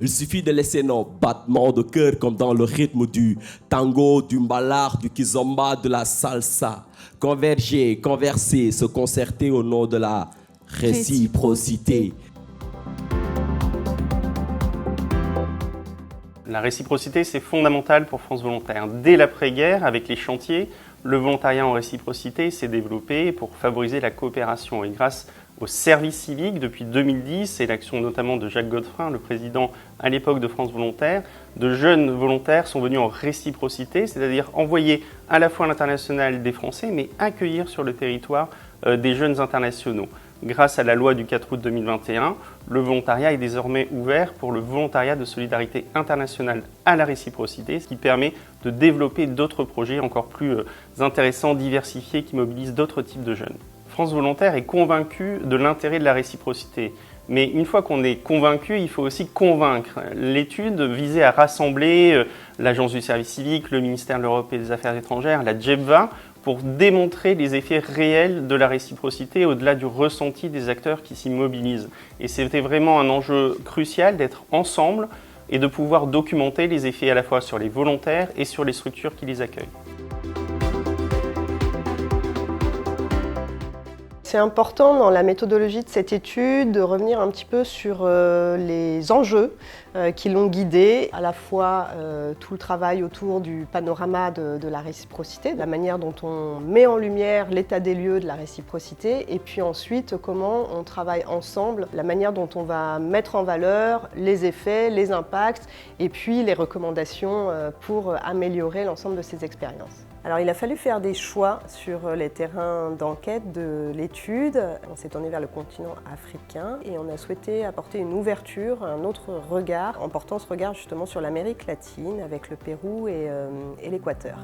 Il suffit de laisser nos battements de cœur comme dans le rythme du tango, du mbalax, du kizomba, de la salsa. Converger, converser, se concerter au nom de la réciprocité. La réciprocité, c'est fondamental pour France Volontaire. Dès l'après-guerre, avec les chantiers, le volontariat en réciprocité s'est développé pour favoriser la coopération. Et grâce au service civique, depuis 2010, et l'action notamment de Jacques Godefrin, le président à l'époque de France Volontaire, de jeunes volontaires sont venus en réciprocité, c'est-à-dire envoyer à la fois à l'international des Français, mais accueillir sur le territoire des jeunes internationaux. Grâce à la loi du 4 août 2021, le volontariat est désormais ouvert pour le volontariat de solidarité internationale à la réciprocité, ce qui permet de développer d'autres projets encore plus intéressants, diversifiés, qui mobilisent d'autres types de jeunes. France Volontaire est convaincue de l'intérêt de la réciprocité. Mais une fois qu'on est convaincu, il faut aussi convaincre. L'étude visait à rassembler l'Agence du service civique, le ministère de l'Europe et des Affaires étrangères, la GEPVA, pour démontrer les effets réels de la réciprocité au-delà du ressenti des acteurs qui s'y mobilisent. Et c'était vraiment un enjeu crucial d'être ensemble et de pouvoir documenter les effets à la fois sur les volontaires et sur les structures qui les accueillent. C'est important dans la méthodologie de cette étude de revenir un petit peu sur les enjeux qui l'ont guidée, à la fois tout le travail autour du panorama de la réciprocité, de la manière dont on met en lumière l'état des lieux de la réciprocité, et puis ensuite comment on travaille ensemble, la manière dont on va mettre en valeur les effets, les impacts, et puis les recommandations pour améliorer l'ensemble de ces expériences. Alors il a fallu faire des choix sur les terrains d'enquête de l'étude. On s'est tourné vers le continent africain et on a souhaité apporter une ouverture, un autre regard, en portant ce regard justement sur l'Amérique latine avec le Pérou et l'Équateur.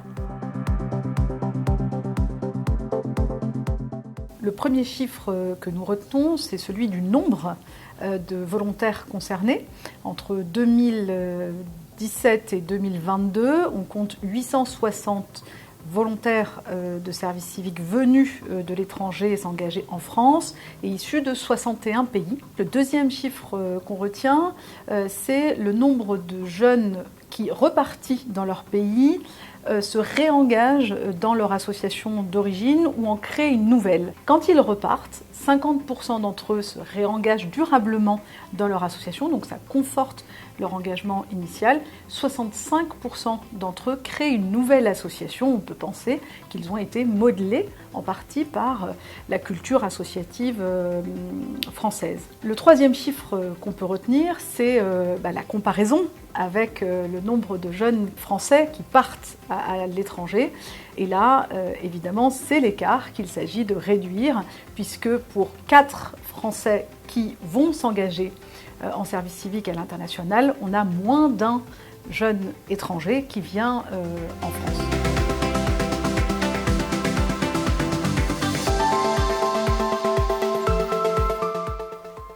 Le premier chiffre que nous retenons, c'est celui du nombre de volontaires concernés. Entre 2017 et 2022, on compte 860 volontaires de service civique venus de l'étranger et s'engager en France et issus de 61 pays. Le deuxième chiffre qu'on retient, c'est le nombre de jeunes qui, repartis dans leur pays, se réengagent dans leur association d'origine ou en créent une nouvelle. Quand ils repartent, 50% d'entre eux se réengagent durablement dans leur association, donc ça conforte leur engagement initial. 65% d'entre eux créent une nouvelle association. On peut penser qu'ils ont été modelés en partie par la culture associative française. Le troisième chiffre qu'on peut retenir, c'est la comparaison avec le nombre de jeunes Français qui partent à l'étranger. Et là, évidemment, c'est l'écart qu'il s'agit de réduire, puisque pour 4 Français qui vont s'engager en service civique à l'international, on a moins d'un jeune étranger qui vient en France.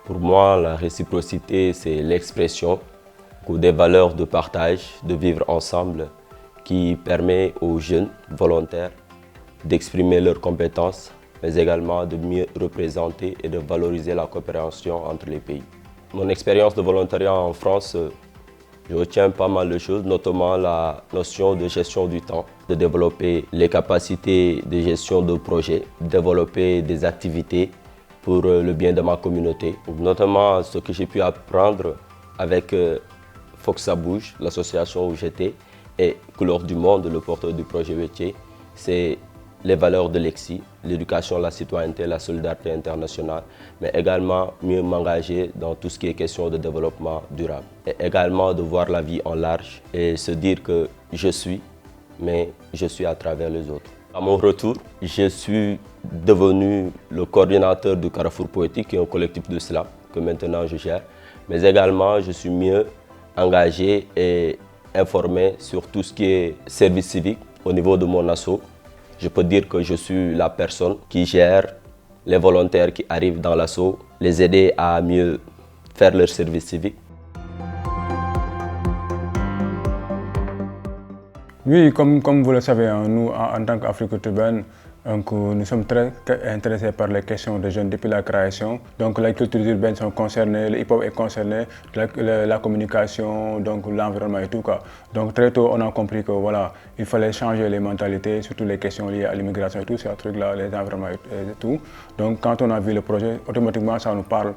Pour moi, la réciprocité, c'est l'expression des valeurs de partage, de vivre ensemble, qui permet aux jeunes volontaires d'exprimer leurs compétences, mais également de mieux représenter et de valoriser la coopération entre les pays. Mon expérience de volontariat en France, je retiens pas mal de choses, notamment la notion de gestion du temps, de développer les capacités de gestion de projets, développer des activités pour le bien de ma communauté. Notamment ce que j'ai pu apprendre avec Fox Ça Bouge, l'association où j'étais, et Couleur du Monde, le porteur du projet métier, c'est les valeurs de l'EXI, l'éducation, la citoyenneté, la solidarité internationale, mais également mieux m'engager dans tout ce qui est question de développement durable. Et également de voir la vie en large et se dire que je suis, mais je suis à travers les autres. À mon retour, je suis devenu le coordinateur du Carrefour Poétique, qui est un collectif de slam que maintenant je gère, mais également je suis mieux engagé et informé sur tout ce qui est service civique au niveau de mon asso. Je peux dire que je suis la personne qui gère les volontaires qui arrivent dans l'asso, les aider à mieux faire leur service civique. Oui, comme vous le savez, nous, en tant qu'Afrique urbaine, Donc, nous sommes très intéressés par les questions des jeunes depuis la création. Donc, les cultures urbaines sont concernées, le hip-hop est concerné, la communication, donc l'environnement et tout quoi. Donc, très tôt, on a compris que voilà, il fallait changer les mentalités, surtout les questions liées à l'immigration et tout, ces trucs-là, les environnements et tout. Donc, quand on a vu le projet, automatiquement, ça nous parle.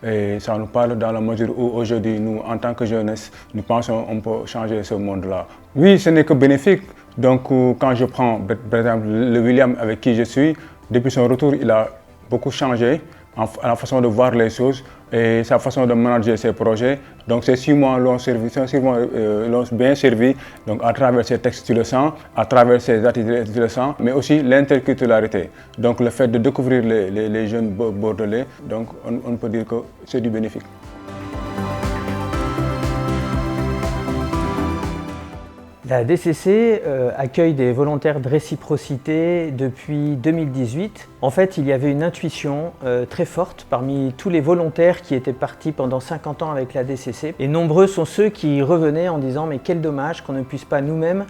Et ça nous parle dans la mesure où aujourd'hui, nous, en tant que jeunesse, nous pensons qu'on peut changer ce monde-là. Oui, ce n'est que bénéfique. Donc, quand je prends, par exemple, le William avec qui je suis, depuis son retour, il a beaucoup changé à la façon de voir les choses et sa façon de manager ses projets. Donc, ces 6 mois l'ont bien servi. Donc, à travers ses textes, tu le sens, à travers ses attitudes, tu le sens, mais aussi l'interculturalité. Donc, le fait de découvrir les jeunes bordelais, donc, on peut dire que c'est du bénéfique. La DCC accueille des volontaires de réciprocité depuis 2018. En fait, il y avait une intuition très forte parmi tous les volontaires qui étaient partis pendant 50 ans avec la DCC. Et nombreux sont ceux qui revenaient en disant « mais quel dommage qu'on ne puisse pas nous-mêmes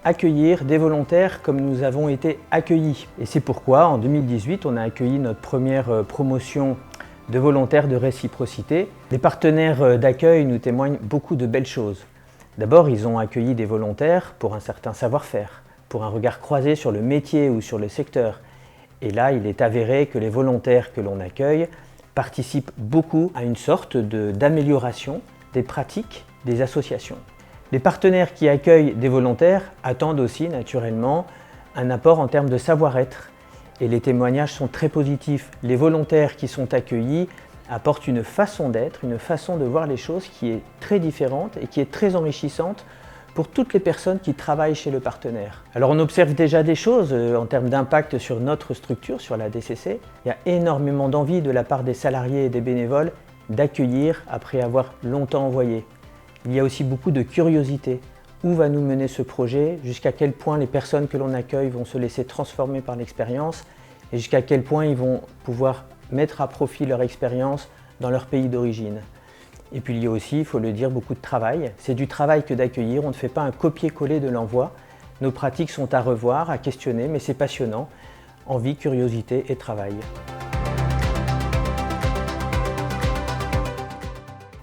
accueillir des volontaires comme nous avons été accueillis ». Et c'est pourquoi, en 2018, on a accueilli notre première promotion de volontaires de réciprocité. Les partenaires d'accueil nous témoignent beaucoup de belles choses. D'abord, ils ont accueilli des volontaires pour un certain savoir-faire, pour un regard croisé sur le métier ou sur le secteur. Et là, il est avéré que les volontaires que l'on accueille participent beaucoup à une sorte d'amélioration des pratiques des associations. Les partenaires qui accueillent des volontaires attendent aussi naturellement un apport en termes de savoir-être. Et les témoignages sont très positifs. Les volontaires qui sont accueillis apporte une façon d'être, une façon de voir les choses qui est très différente et qui est très enrichissante pour toutes les personnes qui travaillent chez le partenaire. Alors on observe déjà des choses en termes d'impact sur notre structure, sur la DCC. Il y a énormément d'envie de la part des salariés et des bénévoles d'accueillir après avoir longtemps envoyé. Il y a aussi beaucoup de curiosité. Où va nous mener ce projet? Jusqu'à quel point les personnes que l'on accueille vont se laisser transformer par l'expérience et jusqu'à quel point ils vont pouvoir mettre à profit leur expérience dans leur pays d'origine. Et puis il y a aussi, il faut le dire, beaucoup de travail. C'est du travail que d'accueillir, on ne fait pas un copier-coller de l'envoi. Nos pratiques sont à revoir, à questionner, mais c'est passionnant. Envie, curiosité et travail.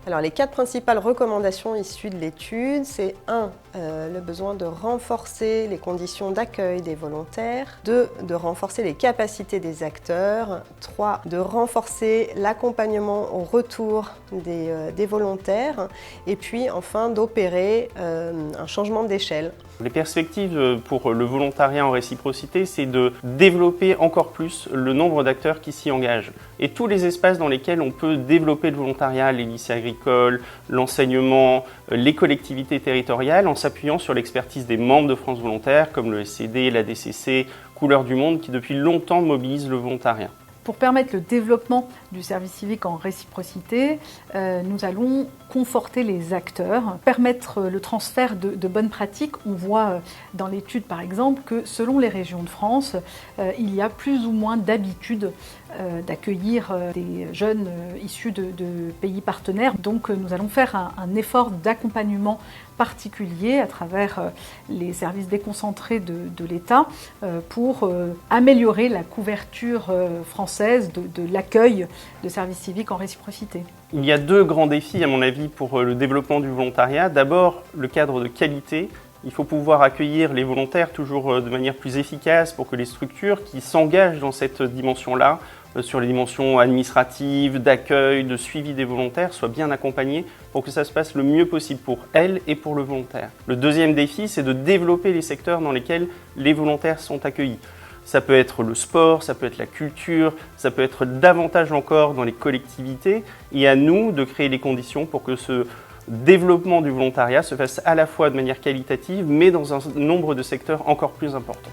Alors les 4 principales recommandations issues de l'étude, c'est 1. Le besoin de renforcer les conditions d'accueil des volontaires, 2. De renforcer les capacités des acteurs, 3. De renforcer l'accompagnement au retour des volontaires, et puis enfin d'opérer un changement d'échelle. Les perspectives pour le volontariat en réciprocité, c'est de développer encore plus le nombre d'acteurs qui s'y engagent. Et tous les espaces dans lesquels on peut développer le volontariat, les lycées agricoles, l'enseignement, les collectivités territoriales, en s'appuyant sur l'expertise des membres de France Volontaire, comme le SCD, la DCC, Couleurs du Monde, qui depuis longtemps mobilisent le volontariat. Pour permettre le développement du service civique en réciprocité, nous allons conforter les acteurs, permettre le transfert de bonnes pratiques. On voit dans l'étude par exemple que selon les régions de France, il y a plus ou moins d'habitude d'accueillir des jeunes issus de pays partenaires. Donc nous allons faire un effort d'accompagnement particulier à travers les services déconcentrés de l'État pour améliorer la couverture française de l'accueil de services civiques en réciprocité. Il y a 2 grands défis à mon avis pour le développement du volontariat. D'abord, le cadre de qualité. Il faut pouvoir accueillir les volontaires toujours de manière plus efficace pour que les structures qui s'engagent dans cette dimension-là, sur les dimensions administratives, d'accueil, de suivi des volontaires, soient bien accompagnées pour que ça se passe le mieux possible pour elles et pour le volontaire. Le deuxième défi, c'est de développer les secteurs dans lesquels les volontaires sont accueillis. Ça peut être le sport, ça peut être la culture, ça peut être davantage encore dans les collectivités. Et à nous de créer les conditions pour que ce développement du volontariat se fasse à la fois de manière qualitative, mais dans un nombre de secteurs encore plus important.